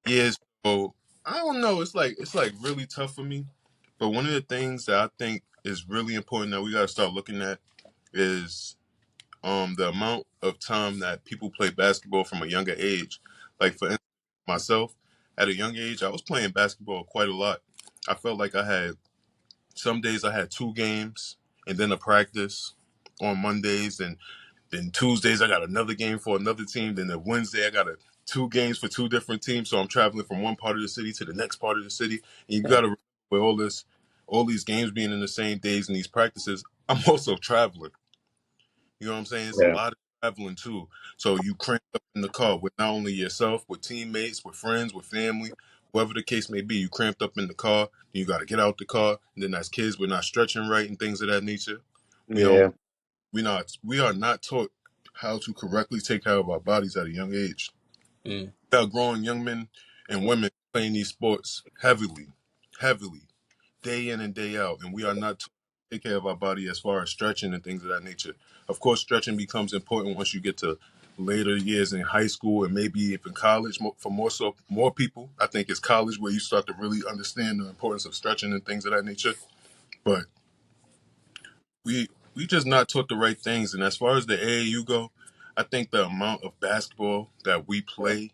Yeah, so I don't know. It's like really tough for me. But one of the things that I think is really important that we gotta start looking at is the amount of time that people play basketball from a younger age. Like for instance, myself, at a young age, I was playing basketball quite a lot. I felt like I had some days I had two games and then a practice on Mondays, and then Tuesdays I got another game for another team. Then the Wednesday I got two games for two different teams. So I'm traveling from one part of the city to the next part of the city. And you got to remember with all these games being in the same days and these practices, I'm also traveling. You know what I'm saying? It's a Yeah. lot of traveling too. So you crank up in the car with not only yourself, with teammates, with friends, with family, whatever the case may be. You cramped up in the car. You got to get out the car. And then as kids, we're not stretching right and things of that nature. We Yeah. don't. We are not taught how to correctly take care of our bodies at a young age. Mm. We are growing young men and women playing these sports heavily, day in and day out, and we are not taught to take care of our body as far as stretching and things of that nature. Of course, stretching becomes important once you get to later years in high school and maybe even college. For more people, I think it's college where you start to really understand the importance of stretching and things of that nature. But we just not taught the right things. And as far as the AAU go, I think the amount of basketball that we play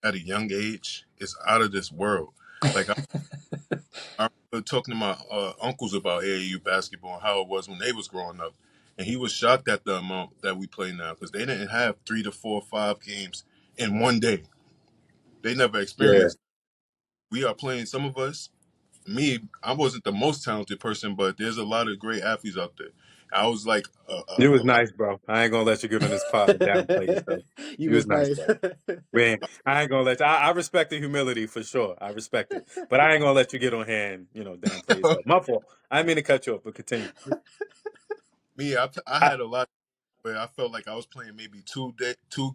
at a young age is out of this world. Like I remember talking to my uncles about AAU basketball and how it was when they was growing up, and he was shocked at the amount that we play now because they didn't have 3 to 4 or 5 games in one day. They never Yeah. experienced. We are playing. Some of us, me, I wasn't the most talented person, but there's a lot of great athletes out there. I was like You was a lot. nice, bro. I ain't gonna let you get on this pod and downplay yourself. You You was was nice, nice. bro. Man, I ain't gonna let you. I respect the humility for sure. I respect it, but I ain't gonna let you get on here and downplay yourself. My fault. I didn't mean to cut you off, but continue. Me, I I, had a lot where I felt like I was playing maybe two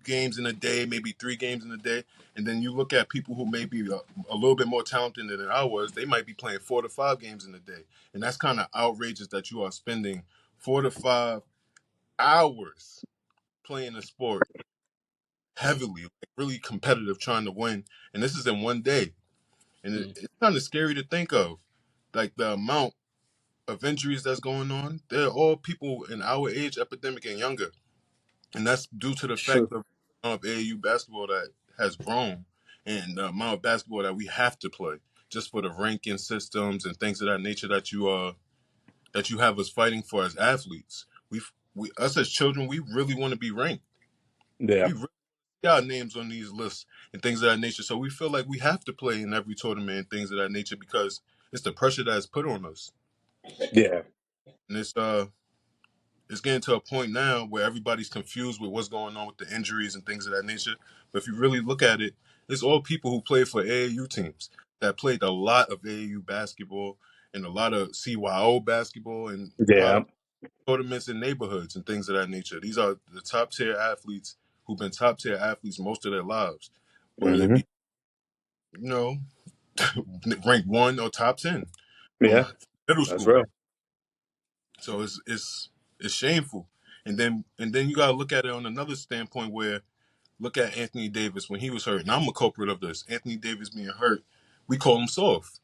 games in a day, maybe 3 games in a day, and then you look at people who may be a little bit more talented than I was. They might be playing 4 to 5 games in a day, and that's kind of outrageous that you are spending 4 to 5 hours playing a sport heavily, like really competitive, trying to win, and this is in one day, and Mm. it's kind of scary to think of, like the amount of injuries that's going on. They're all people in our age, epidemic and younger. And that's due to the fact true. of AAU basketball that has grown and the amount of basketball that we have to play just for the ranking systems and things of that nature that you have us fighting for as athletes. We us as children, we really want to be ranked. Yeah. We really got our names on these lists and things of that nature. So we feel like we have to play in every tournament and things of that nature because it's the pressure that is put on us. Yeah. And it's getting to a point now where everybody's confused with what's going on with the injuries and things of that nature. But if you really look at it, it's all people who play for AAU teams that played a lot of AAU basketball and a lot of CYO basketball and a lot Yeah. of tournaments in neighborhoods and things of that nature. These are the top tier athletes who've been top tier athletes most of their lives, whether it Hmm. be, you know, ranked one or top 10 from Yeah. middle That's school. real. So it's shameful. And then you gotta look at it on another standpoint where look at Anthony Davis when he was hurt. And I'm a culprit of this. Anthony Davis being hurt, we call him soft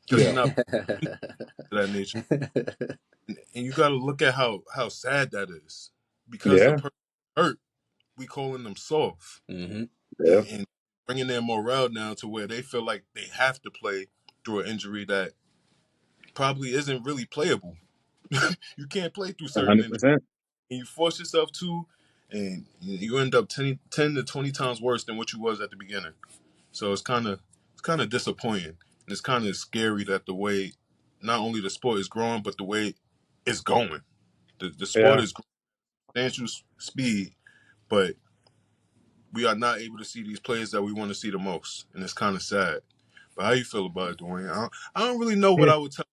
because he's Yeah. not to that nature. And you gotta look at how sad that is. Because the Yeah. person hurt, we calling them soft. Hmm. Yeah. And bringing their morale down to where they feel like they have to play through an injury that probably isn't really playable. You can't play through certain injuries. 100%. And you force yourself to, and you end up 10 to 20 times worse than what you was at the beginning. So it's kind of disappointing. And it's kind of scary that the way not only the sport is growing, but the way it's going. The sport Yeah. is growing at substantial speed, but we are not able to see these players that we want to see the most, and it's kind of sad. But how you feel about it, Dwayne? I don't really know what Yeah. I would tell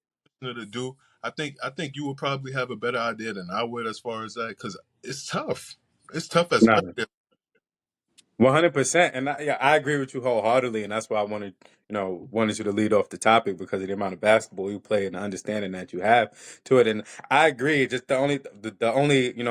her to do. I think you would probably have a better idea than I would as far as that, because it's tough. It's tough, Nah. especially. 100%. And yeah, I agree with you wholeheartedly. And that's why I wanted you to lead off the topic because of the amount of basketball you play and the understanding that you have to it. And I agree. Just the only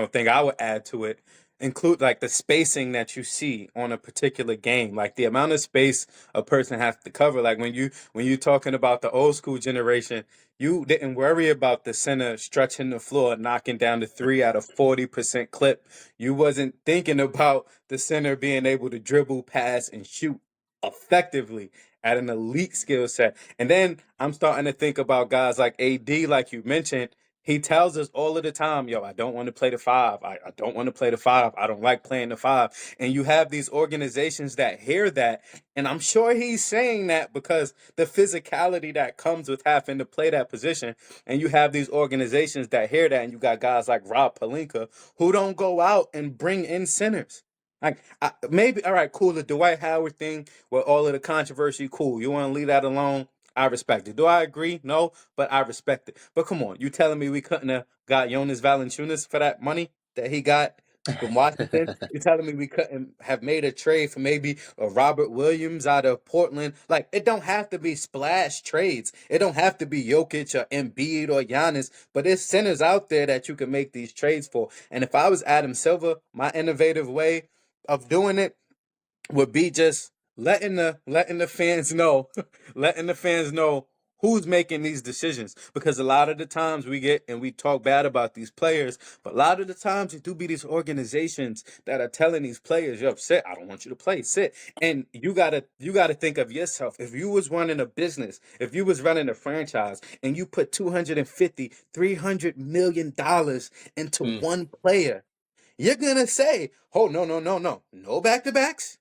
thing I would add to it include like the spacing that you see on a particular game, like the amount of space a person has to cover. Like when you talking about the old school generation, you didn't worry about the center stretching the floor, knocking down the three at a 40% clip. You wasn't thinking about the center being able to dribble, pass, and shoot effectively at an elite skill set. And then I'm starting to think about guys like AD, like you mentioned. He tells us all of the time, yo, I don't want to play the five. I don't want to play the five. I don't like playing the five. And you have these organizations that hear that. And I'm sure he's saying that because the physicality that comes with having to play that position. And you have these organizations that hear that. And you got guys like Rob Pelinka who don't go out and bring in centers. Like maybe, all right, cool. The Dwight Howard thing with all of the controversy, cool. You want to leave that alone? I respect it. Do I agree? No, but I respect it. But come on, you telling me we couldn't have got Jonas Valanciunas for that money that he got from Washington? You telling me we couldn't have made a trade for maybe a Robert Williams out of Portland? Like it don't have to be splash trades. It don't have to be Jokic or Embiid or Giannis. But there's centers out there that you can make these trades for. And if I was Adam Silver, my innovative way of doing it would be just letting the fans know, letting the fans know who's making these decisions. Because a lot of the times we get and we talk bad about these players, but a lot of the times it do be these organizations that are telling these players, "Yo, sit. I don't want you to play. Sit." And you gotta think of yourself. If you was running a business, if you was running a franchise, and you put 250, $300 million into one player, you're gonna say, "Oh no back to backs."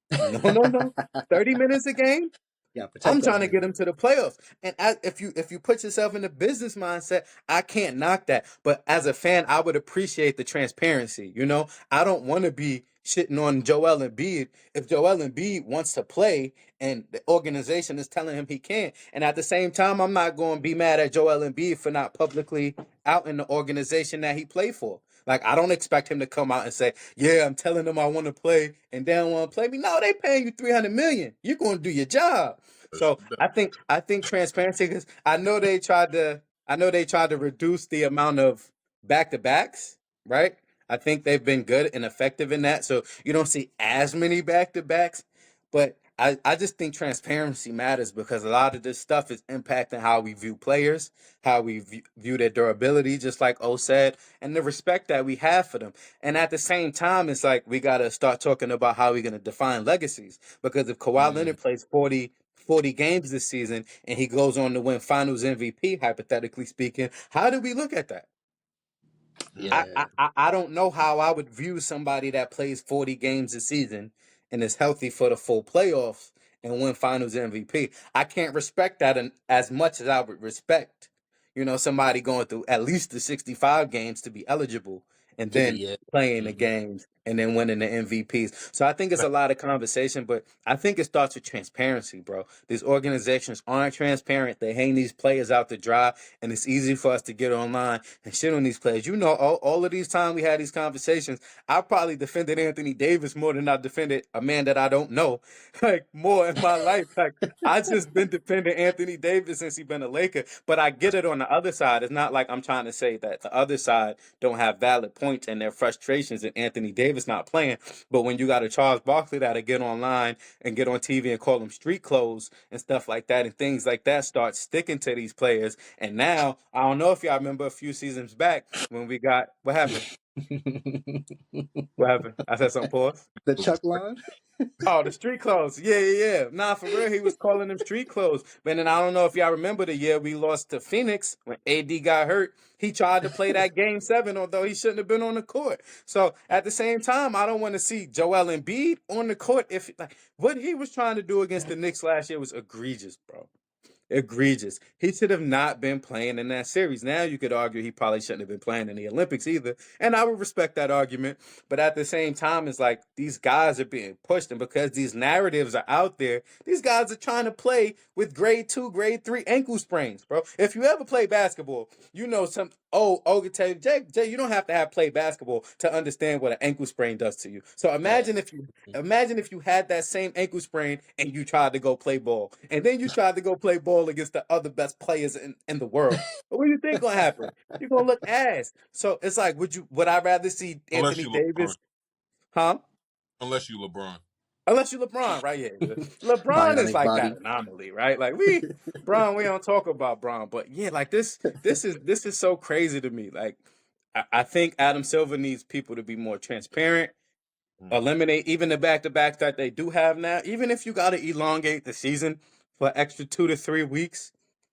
No. 30 minutes a game? Yeah, protect I'm those trying to get minutes. them to the playoffs. And if you put yourself in the business mindset, I can't knock that. But as a fan, I would appreciate the transparency. You know, I don't want to be shitting on Joel Embiid if Joel Embiid wants to play and the organization is telling him he can't. And at the same time, I'm not going to be mad at Joel Embiid for not publicly out in the organization that he played for. Like I don't expect him to come out and say, "Yeah, I'm telling them I want to play," and they don't want to play me. No, they paying you 300 million. You're going to do your job. So I think transparency because I know they tried to reduce the amount of back to backs, right? I think they've been good and effective in that. So you don't see as many back to backs, but I just think transparency matters because a lot of this stuff is impacting how we view players, how we view their durability, just like O said, and the respect that we have for them. And at the same time, it's like we got to start talking about how we're going to define legacies. Because if Kawhi Leonard plays 40 games this season and he goes on to win finals MVP, hypothetically speaking, how do we look at that? Yeah. I don't know how I would view somebody that plays 40 games a season and is healthy for the full playoffs and win finals MVP. I can't respect that as much as I would respect, somebody going through at least the 65 games to be eligible and To be, then yeah. playing the games and then winning the MVPs. So I think it's a lot of conversation, but I think it starts with transparency, bro. These organizations aren't transparent. They hang these players out to dry, and it's easy for us to get online and shit on these players. You know, all of these times we had these conversations, I probably defended Anthony Davis more than I defended a man that I don't know, like more in my life. Like I just been defending Anthony Davis since he's been a Laker, but I get it on the other side. It's not like I'm trying to say that the other side don't have valid points and their frustrations and Anthony Davis not playing. But when you got a Charles Barkley that'll get online and get on TV and call them street clothes and stuff like that and things like that start sticking to these players. And now I don't know if y'all remember a few seasons back when we got what happened? What happened? I said something, pause. The Chuck line? Oh, the street clothes. Yeah. Nah, for real, he was calling them street clothes. But then I don't know if y'all remember the year we lost to Phoenix when AD got hurt. He tried to play that game 7, although he shouldn't have been on the court. So at the same time, I don't want to see Joel Embiid on the court if like what he was trying to do against the Knicks last year was egregious, bro. Egregious. He should have not been playing in that series. Now you could argue he probably shouldn't have been playing in the Olympics either. And I would respect that argument. But at the same time, it's like these guys are being pushed. And because these narratives are out there, these guys are trying to play with grade 2, grade 3 ankle sprains, bro. If you ever play basketball, you know can tell you, Jay, you don't have to have played basketball to understand what an ankle sprain does to you. So imagine if you had that same ankle sprain and you tried to go play ball. And then you tried to go play ball against the other best players in the world. What do you think gonna happen? You're gonna look ass. So it's like, would I rather see unless Anthony you LeBron. Davis? Huh? Unless you LeBron. Unless you LeBron, right? Yeah, LeBron is Bionic like that body. anomaly, right? Like we don't talk about Bron, but yeah, like this is so crazy to me. Like I think Adam Silver needs people to be more transparent, eliminate even the back to backs that they do have now. Even if you got to elongate the season for extra 2 to 3 weeks,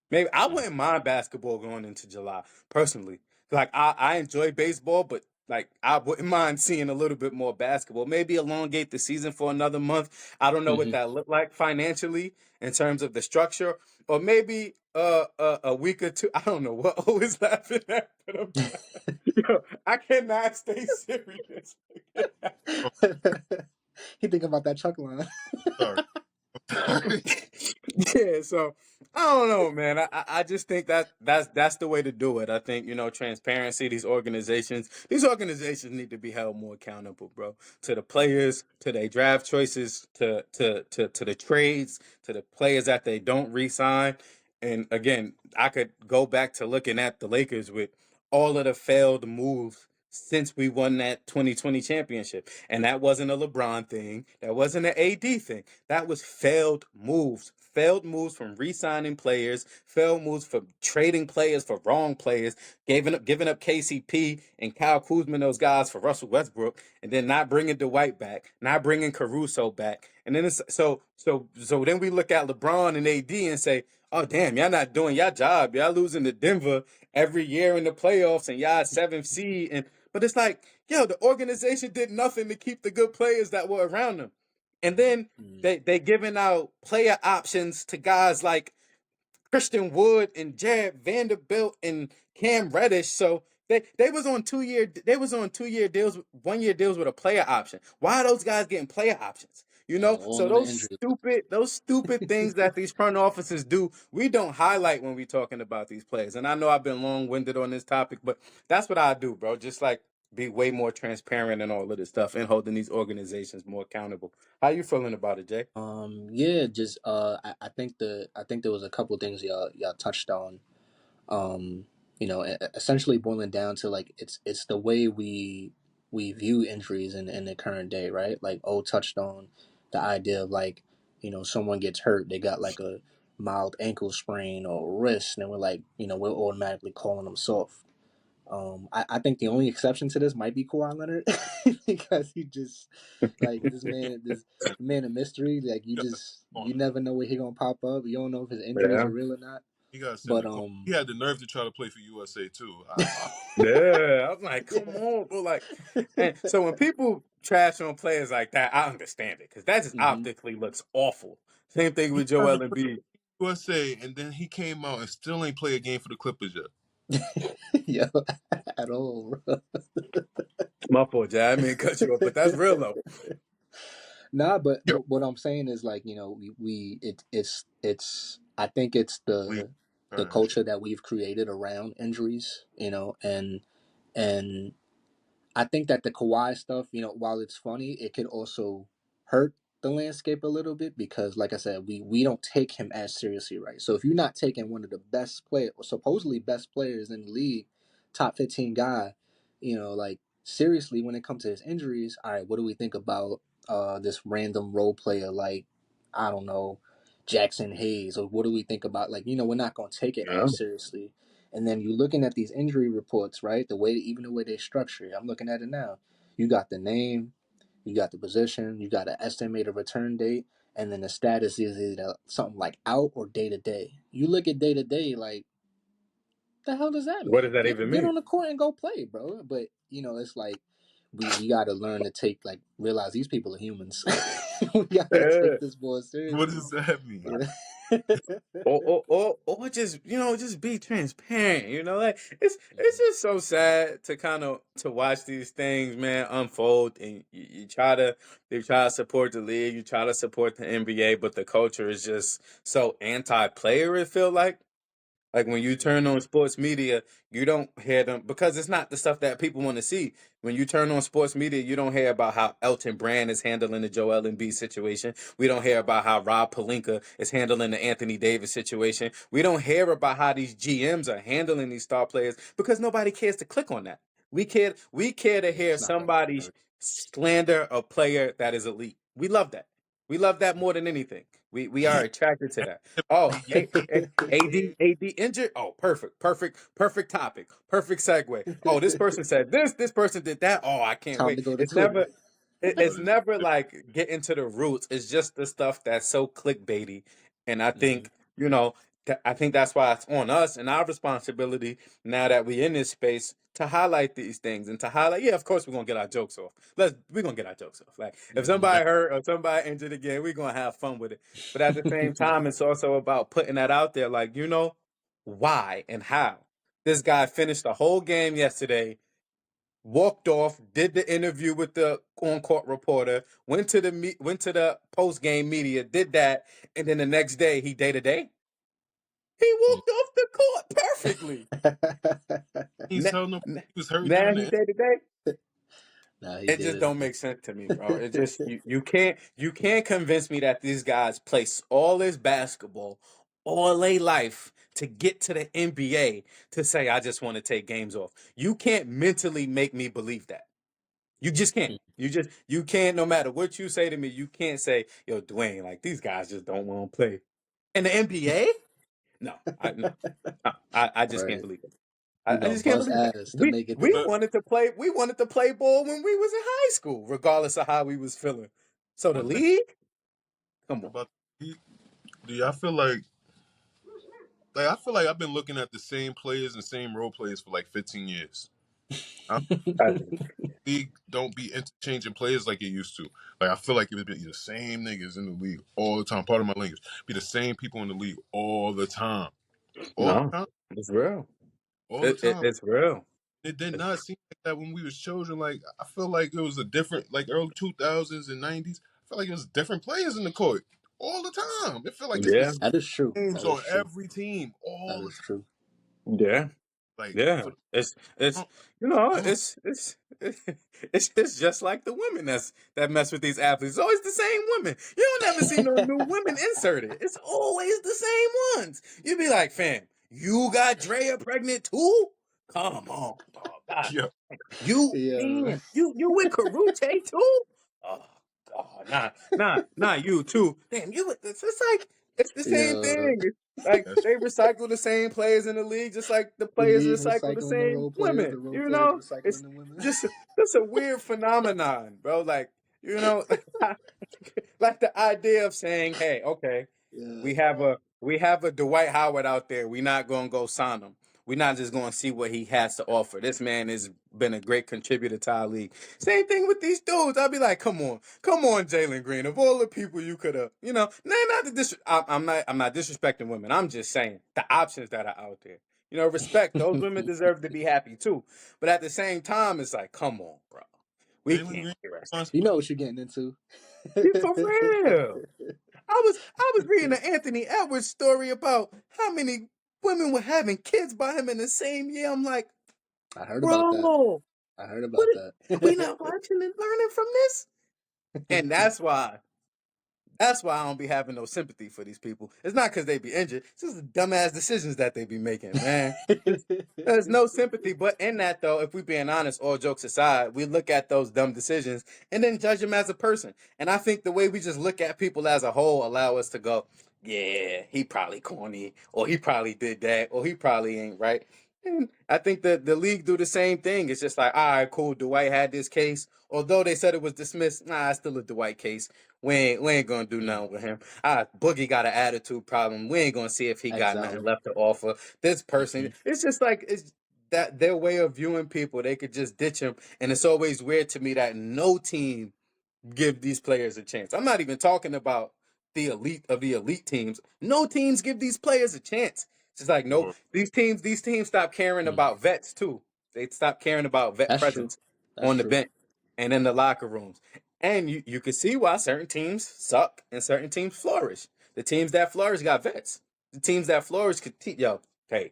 maybe I wouldn't mind basketball going into July personally. Like I enjoy baseball, but like I wouldn't mind seeing a little bit more basketball. Maybe elongate the season for another month. I don't know what Hmm. that look like financially in terms of the structure, or maybe a week or two. I don't know what always laughing at, but yo, I cannot stay serious. Oh, He think about that chuck line. sorry. Sorry. Yeah, so I don't know, man. I just think that's the way to do it. I think transparency. These organizations need to be held more accountable, bro. To the players, to their draft choices, to the trades, to the players that they don't re-sign. And again, I could go back to looking at the Lakers with all of the failed moves since we won that 2020 championship. And that wasn't a LeBron thing. That wasn't an AD thing. That was failed moves. Failed moves from re-signing players, failed moves from trading players for wrong players, giving up KCP and Kyle Kuzma, those guys, for Russell Westbrook, and then not bringing Dwight back, not bringing Caruso back. And then so then we look at LeBron and AD and say, oh damn, y'all not doing your job. Y'all losing to Denver every year in the playoffs, and y'all 7th seed. But it's like, yo, the organization did nothing to keep the good players that were around them. And then they giving out player options to guys like Christian Wood and Jared Vanderbilt and Cam Reddish. So they was on 2-year deals, 1-year deals with a player option. Why are those guys getting player options? All So on the those injury. stupid things that these front offices do, we don't highlight when we talking about these players. And I know I've been long-winded on this topic, but that's what I do, bro. Just like be way more transparent and all of this stuff and holding these organizations more accountable. How you feeling about it, Jay? Yeah, just I think there was a couple things y'all touched on. Um, essentially boiling down to like it's the way we view injuries in the current day, right? Like O touched on the idea of like, someone gets hurt, they got like a mild ankle sprain or wrist, and we're like, we're automatically calling them soft. I think the only exception to this might be Kawhi Leonard because he just like this man of mystery. Like You gotta you on him. never know where he gonna pop up. You don't know if his injuries Yeah. are real or not. He got to send But the court. He had the nerve to try to play for USA too. Yeah, I'm like, yeah. come on, bro. Like, and so when people trash on players like that, I understand it because that just Hmm. optically looks awful. Same thing He with tried to Joel play Embiid. for USA, and then he came out and still ain't play a game for the Clippers yet. Yeah, at all, bro. My fault, Jay. I mean, cut you off, but that's real though. Nah, but Yo, what I'm saying is like, it's I think it's we the trash. culture that we've created around injuries, and I think that the Kawhi stuff, while it's funny, it could also hurt the landscape a little bit because, like I said, we don't take him as seriously, right? So if you're not taking one of the best players, or supposedly best players in the league, top 15 guy, like seriously when it comes to his injuries, all right, what do we think about this random role player like I don't know Jackson Hayes, or what do we think about like we're not gonna take it Yeah. as seriously. And then you're looking at these injury reports, right? Even the way they structure it. I'm looking at it now. You got the name, you got the position, you got an estimated return date, and then the status is either something like out or day to day. You look at day to day, like the hell does that What mean? does that even Get mean? on the court and go play, bro. But it's like we got to learn to take like realize these people are humans. We got to Yeah. take this more What seriously. does that mean? You know? Or just just be transparent. Like it's just so sad to kind of to watch these things, man, unfold, and you try to support the league, you try to support the NBA, but the culture is just so anti-player. It feel like when you turn on sports media, you don't hear them because it's not the stuff that people want to see. When you turn on sports media, you don't hear about how Elton Brand is handling the Joel Embiid situation. We don't hear about how Rob Pelinka is handling the Anthony Davis situation. We don't hear about how these GMs are handling these star players because nobody cares to click on that. We care to hear It's not that somebody hard. slander a player that is elite. We love that. We love that more than anything. We are attracted to that. Oh, AD injured. Oh, perfect topic, perfect segue. Oh, this person said this. This person did that. Oh, I can't Time wait. to go to It's Twitter. never. It's never like get into the roots. It's just the stuff that's so clickbaity, and I Hmm. think I think that's why it's on us and our responsibility now that we in this space to highlight these things and to highlight. Yeah, of course we're gonna get our jokes off. We're gonna get our jokes off. Like if Hmm. somebody hurt or somebody injured again, we're gonna have fun with it. But at the same time, it's also about putting that out there. Like why and how this guy finished the whole game yesterday, walked off, did the interview with the on-court reporter, went to the post-game media, did that, and then the next day he day to day. He walked off the court perfectly. He's Now, held no. He was hurt now during he the. day to day. Nah, he It just did. don't make sense to me, bro. It just you can't convince me that these guys play all this basketball all their life to get to the NBA to say I just want to take games off. You can't mentally make me believe that. You just can't. You can't. No matter what you say to me, you can't say, "Yo, Dwayne, like these guys just don't want to play in the NBA." No, I just can't Right. believe it. You I gonna just can't bust believe it. ass to We make it we there. But wanted to play. We wanted to play ball when we was in high school, regardless of how we was feeling. So the one thing league, come on. about the Heat, do y'all feel like I feel like I've been looking at the same players and same role players for like 15 years. I I do. league don't be interchanging players like it used to. Like I feel like it would be the same niggas in the league all the time. Part of my language be the same people in the league all the time, all the No, time, it's real. all the time. It's real. It did It's, not seem like that when we was children. Like I feel like it was a different, like early 2000s and 90s. I feel like it was different players in the court all the time. It felt like it's the yeah, same That is true. names That is on true. every team That all the is time. true. yeah. Like Yeah, for it's I don't it's just like the women that mess with these athletes. It's always the same women. You don't ever see no new women inserted. It's always the same ones. You be like, fam, you got Drea pregnant too? Come on, dog. God, yeah. you Yeah. damn, you with Karute too? Oh God, nah, you too. Damn, it's like it's the same Yeah. thing. It's like That's they recycle the same players in the league, just like the The players league recycle the recycling the same role players, the women. role You players know, recycling it's the women. just it's a weird phenomenon, bro. Like like the idea of saying, "Hey, okay, Yeah. we have a Dwight Howard out there. We're not gonna go sign him. We're not just gonna see what he has to offer. This man has been a great contributor to our league. Same thing with these dudes. I'll be like, come on, Jalen Green. Of all the people you could have, not the I'm not disrespecting women. I'm just saying the options that are out there. Respect. Those women deserve to be happy too. But at the same time, it's like, come on, bro. We Jalen can't Green be rest. You responsible. know what you're getting into. For real. I was reading the Anthony Edwards story about how many women were having kids by him in the same year. I'm like, I heard about that. bro, I heard what about are we that. not watching and learning from this? And that's why I don't be having no sympathy for these people. It's not because they be injured. It's just the dumbass decisions that they be making, man. There's no sympathy, but in that though, if we being honest, all jokes aside, we look at those dumb decisions and then judge them as a person. And I think the way we just look at people as a whole allow us to go, yeah, he probably corny, or he probably did that, or he probably ain't right. And I think that the league do the same thing. It's just like, all right, cool. Dwight had this case. Although they said it was dismissed, nah, it's still a Dwight case. We ain't gonna do Mm, nothing with him. Boogie got an attitude problem. We ain't gonna see if he got nothing exile left to offer. This person, him. it's just like it's that their way of viewing people. They could just ditch him, and it's always weird to me that no team give these players a chance. I'm not even talking about the elite of the elite teams. No teams give these players a chance. It's just like no, Or these teams stop caring Mm. about vets too. They stop caring about vet That's true. presence That's on the true. bench and in the locker rooms. And you can see why certain teams suck and certain teams flourish. The teams that flourish got vets. The teams that flourish could teach yo, hey,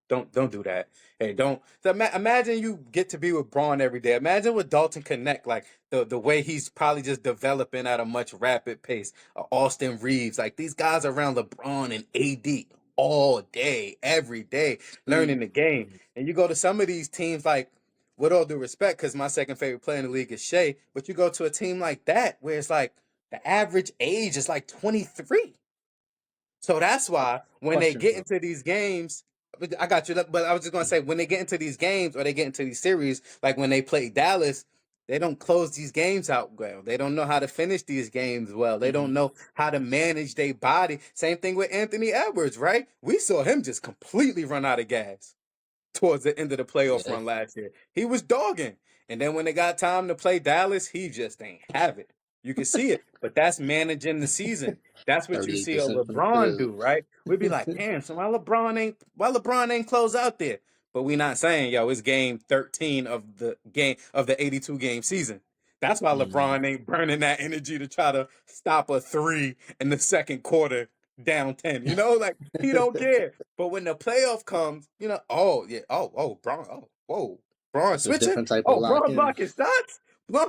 don't do that. Hey, don't. So imagine you get to be with Braun every day. Imagine with Dalton Connect, like the way he's probably just developing at a much rapid pace. Austin Reeves, like these guys around LeBron and AD all day, every day, learning Mm. the game. Mm. And you go to some of these teams like with all due respect, because my second favorite player in the league is Shea, but you go to a team like that where it's like the average age is like 23. So that's why when they Question, get bro. into these games, I got you. But I was just gonna say when they get into these games or they get into these series, like when they play Dallas, they don't close these games out well. They don't know how to finish these games well. They Hmm. don't know how to manage their body. Same thing with Anthony Edwards, right? We saw him just completely run out of gas towards the end of the playoff Yeah. run last year. He was dogging. And then when they got time to play Dallas, he just ain't have it. You can see it. But that's managing the season. That's what you see a 38% from the LeBron field. do, right? We'd be like, damn, so why LeBron ain't close out there? But we not saying, yo, it's game 13 of the 82 game season. That's why Hmm. LeBron ain't burning that energy to try to stop a three in the second quarter down 10. Like he don't care. But when the playoff comes, oh yeah, Braun, whoa, Braun It's a switching, different type of lock Braun in. blocking shots, Braun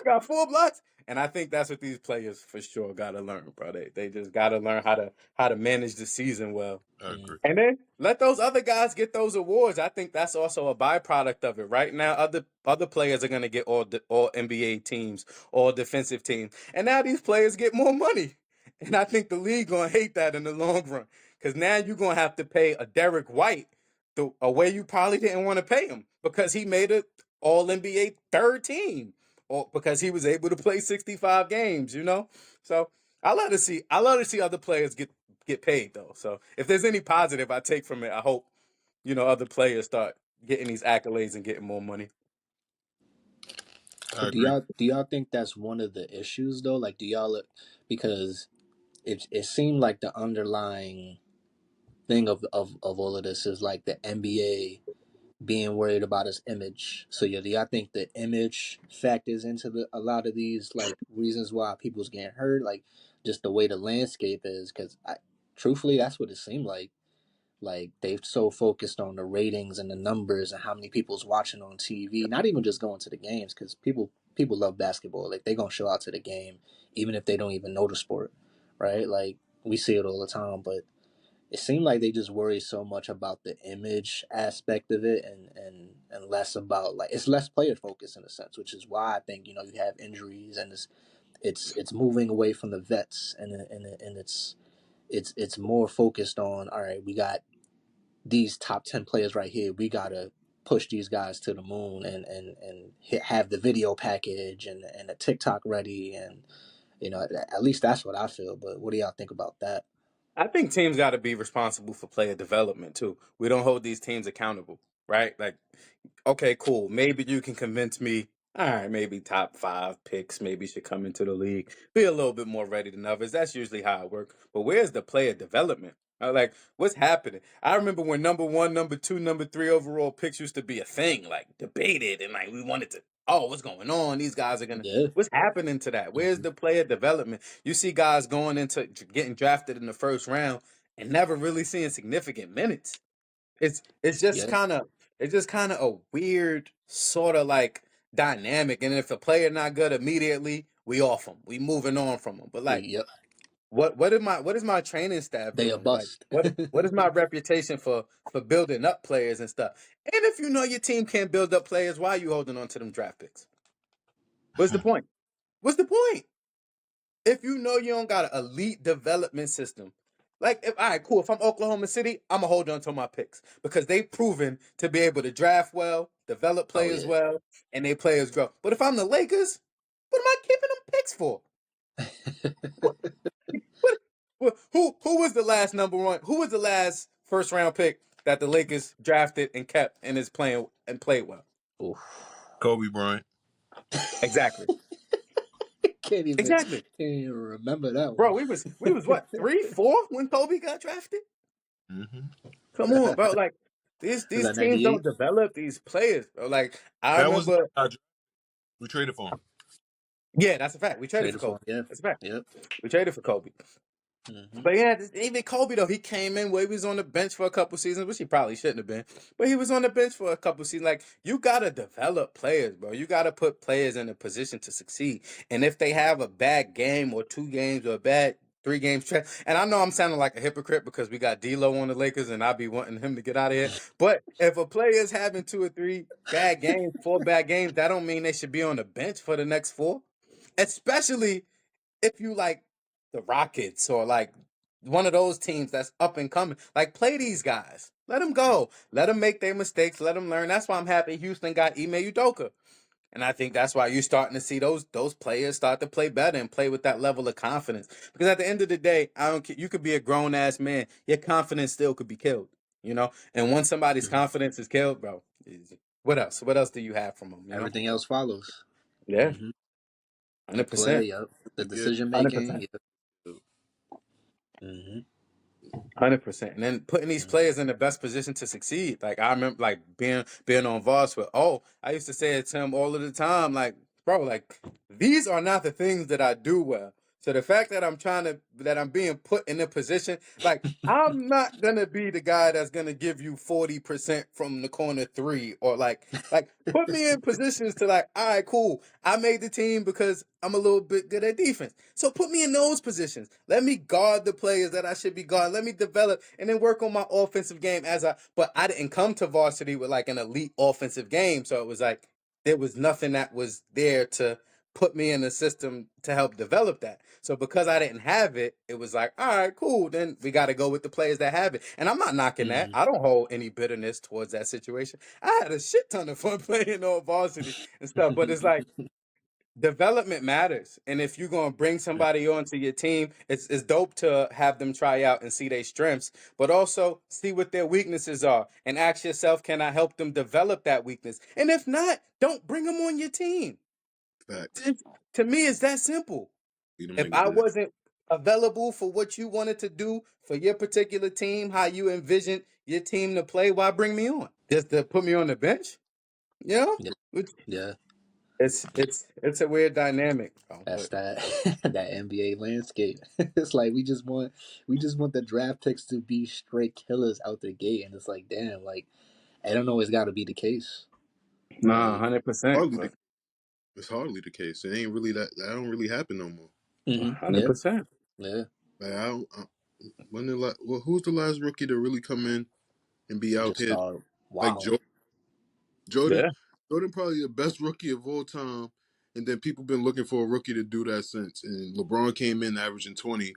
got 4 blocks, and I think that's what these players for sure got to learn, bro. They just got to learn how to manage the season well. I Mm. agree. And then let those other guys get those awards. I think that's also a byproduct of it. Right now, other players are gonna get all NBA teams, all defensive teams, and now these players get more money. And I think the league gonna hate that in the long run because now you're gonna have to pay a Derek White a way you probably didn't want to pay him because he made a All NBA third team, or because he was able to play 65 games. So I love to see other players get paid though. So if there's any positive I take from it, I hope other players start getting these accolades and getting more money. I But do agree. y'all think that's one of the issues though? Like, do y'all look, because it seemed like the underlying thing of all of this is like the NBA being worried about its image. So yeah, do y'all think the image factors into a lot of these like reasons why people's getting hurt? Like just the way the landscape is, because truthfully, that's what it seemed like. Like they've so focused on the ratings and the numbers and how many people's watching on TV. Not even just going to the games, because people love basketball. Like they gonna show out to the game even if they don't even know the sport, right? Like we see it all the time, but it seemed like they just worry so much about the image aspect of it, and less about, like, it's less player focused in a sense, which is why I think you have injuries, and it's moving away from the vets, and it's more focused on, all right, we got these top 10 players right here, we gotta push these guys to the moon, and have the video package and a TikTok ready, and at least that's what I feel. But what do y'all think about that? I think teams got to be responsible for player development too. We don't hold these teams accountable, right? Like, okay, cool. Maybe you can convince me. All right, maybe top 5 picks maybe should come into the league, be a little bit more ready than others. That's usually how it works. But where's the player development? Like, what's happening? I remember when number 1, number 2, number 3 overall picks used to be a thing, like debated, and like we wanted to. Oh, what's going on? These guys are gonna. Yeah. What's happening to that? Where's Hmm. the player development? You see guys going into getting drafted in the first round and never really seeing significant minutes. It's just Yeah. kind of it's just kind of a weird sort of like dynamic. And if a player not good immediately, we off him. We moving on from him. But like, Yep. what is my training staff They a doing? Like, bust. what is my reputation for building up players and stuff? And if you know your team can't build up players, why are you holding on to them draft picks? What's the point? What's the point? If you know you don't got an elite development system, like if all right, cool. If I'm Oklahoma City, I'm gonna hold on to my picks because they've proven to be able to draft well, develop Oh players yeah. well, and they players grow. But if I'm the Lakers, what am I keeping them picks for? What, who was the last number one? Who was the last first round pick that the Lakers drafted and kept and is playing and played well? Oof. Kobe Bryant. Exactly. Can't even Exactly. can't even remember that Bro, one. we was what, 3, 4 when Kobe got drafted? Hmm. Come on, bro. Like Was these that teams don't 98? develop these players, bro. Like I That was remember, we traded for him. yeah, that's a fact. We traded for Traded for him, Kobe. yeah. That's a fact. Yep. We traded for Kobe. Hmm. But yeah, even Kobe though, he came in where he was on the bench for a couple seasons, which he probably shouldn't have been. But he was on the bench for a couple seasons. Like you gotta develop players, bro. You gotta put players in a position to succeed. And if they have a bad game or 2 games or a bad 3 games trash. And I know I'm sounding like a hypocrite because we got D'Lo on the Lakers, and I be wanting him to get out of here. But if a player is having 2 or 3 bad games, 4 bad games, that don't mean they should be on the bench for the next 4. Especially if you like the Rockets or like one of those teams that's up and coming. Like play these guys. Let them go. Let them make their mistakes. Let them learn. That's why I'm happy Houston got Ime Udoka. And I think that's why you're starting to see those players start to play better and play with that level of confidence. Because at the end of the day, I don't care. You could be a grown ass man. Your confidence still could be killed. You know. And once somebody's Mhm. confidence is killed, bro, what else? What else do you have from them? You know. Everything else follows. Yeah, Hmm. The play, 100%, yep. The Yeah, decision making, 100%. yep. Hmm. 100%, and then putting these players in the best position to succeed. Like I remember, like being on Voss with. Oh, I used to say it to him all of the time. Like, bro, like these are not the things that I do well. So the fact that I'm being put in a position, like I'm not gonna be the guy that's gonna give you 40% from the corner 3, or like put me in positions to like, all right, cool. I made the team because I'm a little bit good at defense. So put me in those positions. Let me guard the players that I should be guarding. Let me develop and then work on my offensive game but I didn't come to varsity with like an elite offensive game. So it was like there was nothing that was there to put me in the system to help develop that. So because I didn't have it, it was like, all right, cool. Then we got to go with the players that have it. And I'm not knocking that. Hmm. I don't hold any bitterness towards that situation. I had a shit ton of fun playing on varsity and stuff, but it's like development matters. And if you're going to bring somebody onto your team, it's dope to have them try out and see their strengths, but also see what their weaknesses are and ask yourself, can I help them develop that weakness? And if not, don't bring them on your team. facts. To me, it's that simple. Lead them If in I good. wasn't available for what you wanted to do for your particular team, how you envisioned your team to play, why bring me on? Just to put me on the bench? You know? Yeah, It's yeah. it's a weird dynamic, bro, That's but that that NBA landscape. It's like we just want the draft picks to be straight killers out the gate, and it's like, damn, like I don't know, it's got to be the case. nah, Like, 100%, Hardly the, it's hardly the case. It ain't really that don't really happen no more. hundred yeah, percent. yeah, Like well, who's the last rookie to really come in and be out just here start like wilding. Jordan? Jordan, Yeah, Jordan probably the best rookie of all time. And then people been looking for a rookie to do that since. And LeBron came in averaging 20.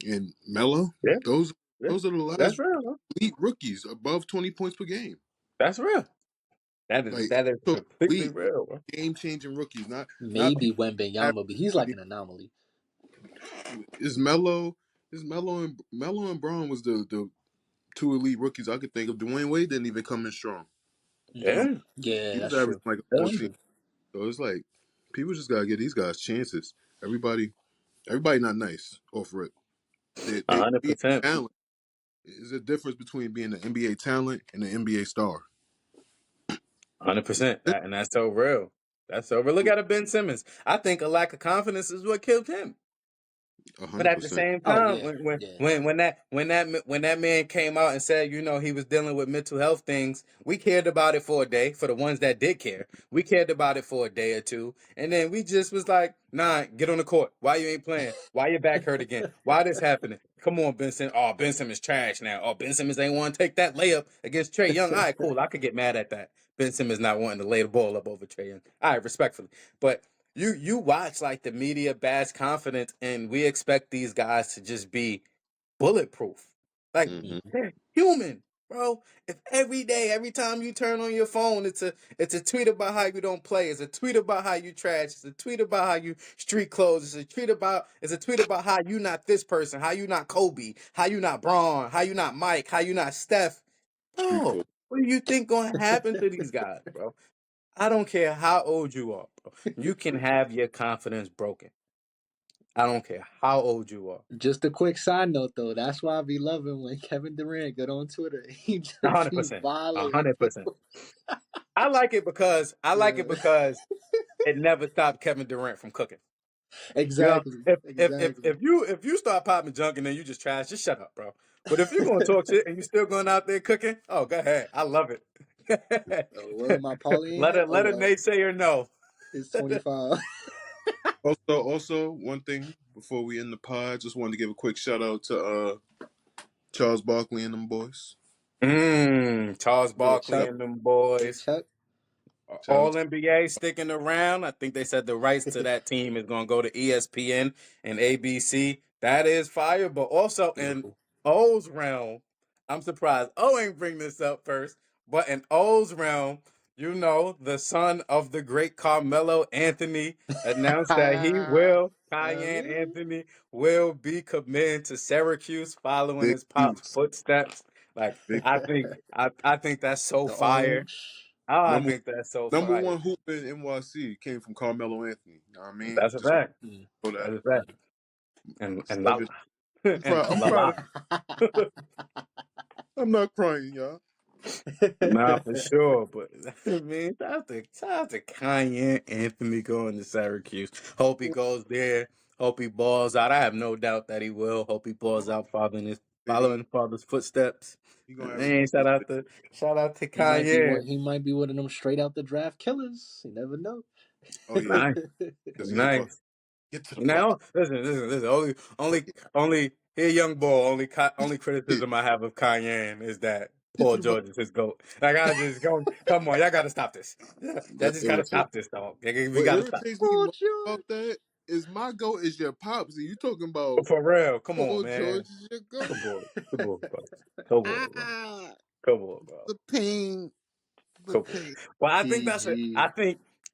And Melo, yeah, those yeah. those are the That's last real. Bro. elite rookies above 20 points per game. That's real. Like That is so completely elite real. Bro. game changing rookies, not Maybe people average Wembenyama, but he's like 20. an anomaly. Is Melo and Braun was the two elite rookies I could think of. Dwayne Wade didn't even come in strong. Hmm. Yeah, Yeah, He was that's true. averaging like a That's yeah, 14. true. So it's like people just gotta give these guys chances. Everybody not nice off rip. They hundred NBA percent, talent. There's a difference between being an NBA talent and an NBA star. 100%. And that's so real. That's so real. Look at a Ben Simmons. I think a lack of confidence is what killed him. A But hundred at the percent. same Oh time, yeah, yeah. when that man came out and said, you know, he was dealing with mental health things, we cared about it for a day. For the ones that did care, we cared about it for a day or two, and then we just was like, nah, get on the court. Why you ain't playing? Why your back hurt again? Why this happening? Come on, Benson. Oh, Ben Simmons trash now. Oh, Ben Simmons ain't want to take that layup against Trey Young. All right, cool. I could get mad at that. Ben Simmons not wanting to lay the ball up over Trey Young. All right, respectfully, but you watch like the media bash confidence, and we expect these guys to just be bulletproof. Like Mm-hmm. Hmm. they're human, bro. If every day, every time you turn on your phone, it's a tweet about how you don't play, it's a tweet about how you trash, it's a tweet about how you street clothes, it's a tweet about how you not this person, how you not Kobe, how you not Braun, how you not Mike, how you not Steph. Street Bro, code. what do you think gonna happen to these guys, bro? I don't care how old you are, bro. You can have your confidence broken. I don't care how old you are. Just a quick side note though, that's why I be loving when Kevin Durant get on Twitter. He A just hundred be percent. A violating hundred percent. people. I like it Yeah. because it never stopped Kevin Durant from cooking. You know, Exactly. if Exactly. if you start popping junk and then you just trash, just shut up, bro. But if you're gonna talk shit and you still going out there cooking, oh, go ahead. I love it. What am I Paulie in here? Let Oh, a naysayer know. it's 25. Also, one thing before we end the pod, just wanted to give a quick shout out to Charles Barkley and them boys. Charles Yeah, Barkley Chuck. and them Yeah, boys. Chuck. Shout out All to NBA sticking around. I think they said the rights to that team is going to go to ESPN and ABC. That is fire. But also in Beautiful. O's realm, I'm surprised O ain't bring this up first. But in O's realm, you know, the son of the great Carmelo Anthony announced that Cayenne Really? Anthony, will be committing to Syracuse following Big his pop's news. footsteps. Like Big I think that's so The fire. Orange. Oh, I number think that's so number fire. one hoop in NYC came from Carmelo Anthony. You know what I mean? That's a Just want fact. to Mm, know that. That's a fact. And Love la it. and I'm la proud la. of. I'm not crying, y'all. Nah, for sure. But I mean, shout out to Kanye Anthony going to Syracuse. Hope he goes there. Hope he balls out. I have no doubt that he will. Hope he balls out following his father's footsteps. He gonna have a Man, good day. shout out to He might be Kanye. one. He might be one of them straight out the draft killers. You never know. Oh yeah, Nice, because he's about nice. to get to the pot. Now, listen. Only here, young boy. Only criticism I have of Kanye is that Get to Paul the pot. George is his goat. Like I just go, come on, y'all got to stop this. Y'all That's just got to irritating. stop this, dog. We What got to stop irritates me Oh, most George. about that is my goat is your pops, and you talking about for real. Come on, Paul George man. is your goat. Come on, come on, bro. Come on, bro. Ah, Come on, bro. the pain, the Come on. pain. Well, I think that's it. PG.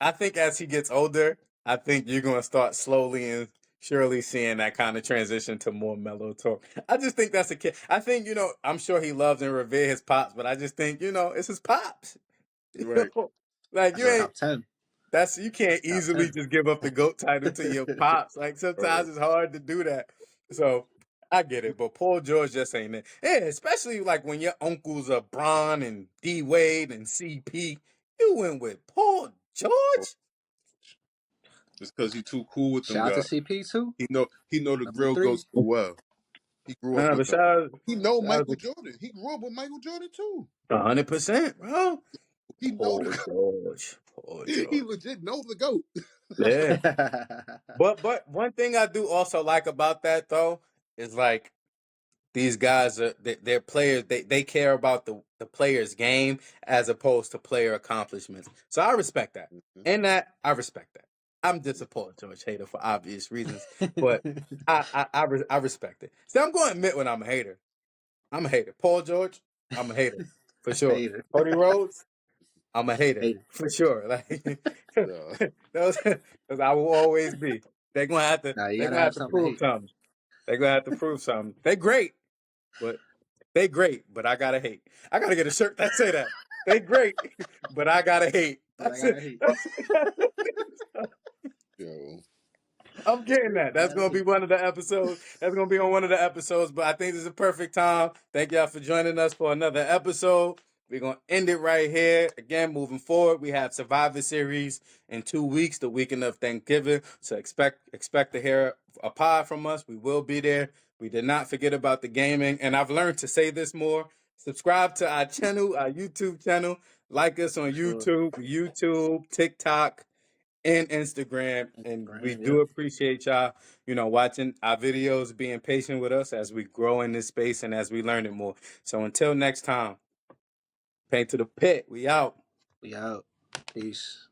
I think as he gets older, I think you're gonna start slowly and surely seeing that kind of transition to more mellow talk. I just think that's a kid. I think, I'm sure he loves and revere his pops, but I just think, it's his pops. Right, Like That's you a right. ain't top 10. you can't Top easily 10. just give up the GOAT title to your pops. Like Oh, sometimes it's hard to do that. So I get it, but Paul George just ain't it. Yeah, especially like when your uncles are Bron and D Wade and CP. You went with Paul George? just because he too cool with them Shout out to guys. CP too. He know the Number real three. goats so well. He grew up Nah, with but them. shout He know out Michael Jordan. He grew up with Michaal Jordan too. 100%, bro. He know Paul the George. Paul he George. legit know the goat. Yeah. But one thing I do also like about that though is like these guys they're players. They care about the player's game as opposed to player accomplishments. So I respect that, Mhm. and that I respect that. I'm just a Paul George hater for obvious reasons, but I respect it. See, I'm going to admit when I'm a hater. I'm a hater. Paul George, I'm a hater for sure. Hater. Cody Rhodes, I'm a hater Hater. for sure. Like Yeah. those I will always be. They're gonna have to. Nah, you They're gotta gonna have have to something to prove hate. something. They're gonna have to prove something. They're great, but they great, but I gotta hate. I gotta get a shirt that say that. They great, but I gotta hate. But I That's it. gotta hate. Yo. I'm getting that. I That's gotta gonna be hate. one of the episodes. That's gonna be on one of the episodes. But I think this is a perfect time. Thank y'all for joining us for another episode. We're gonna end it right here. Again, moving forward, we have Survivor Series in 2 weeks, the weekend of Thanksgiving. So expect to hear a pod from us. We will be there. We did not forget about the gaming, and I've learned to say this more. Subscribe to our channel, our YouTube channel. Like us on Sure. YouTube, TikTok, and Instagram. And we Instagram, do yep. appreciate y'all, watching our videos, being patient with us as we grow in this space and as we learn it more. So until next time, paint to the pit. We out. We out. Peace.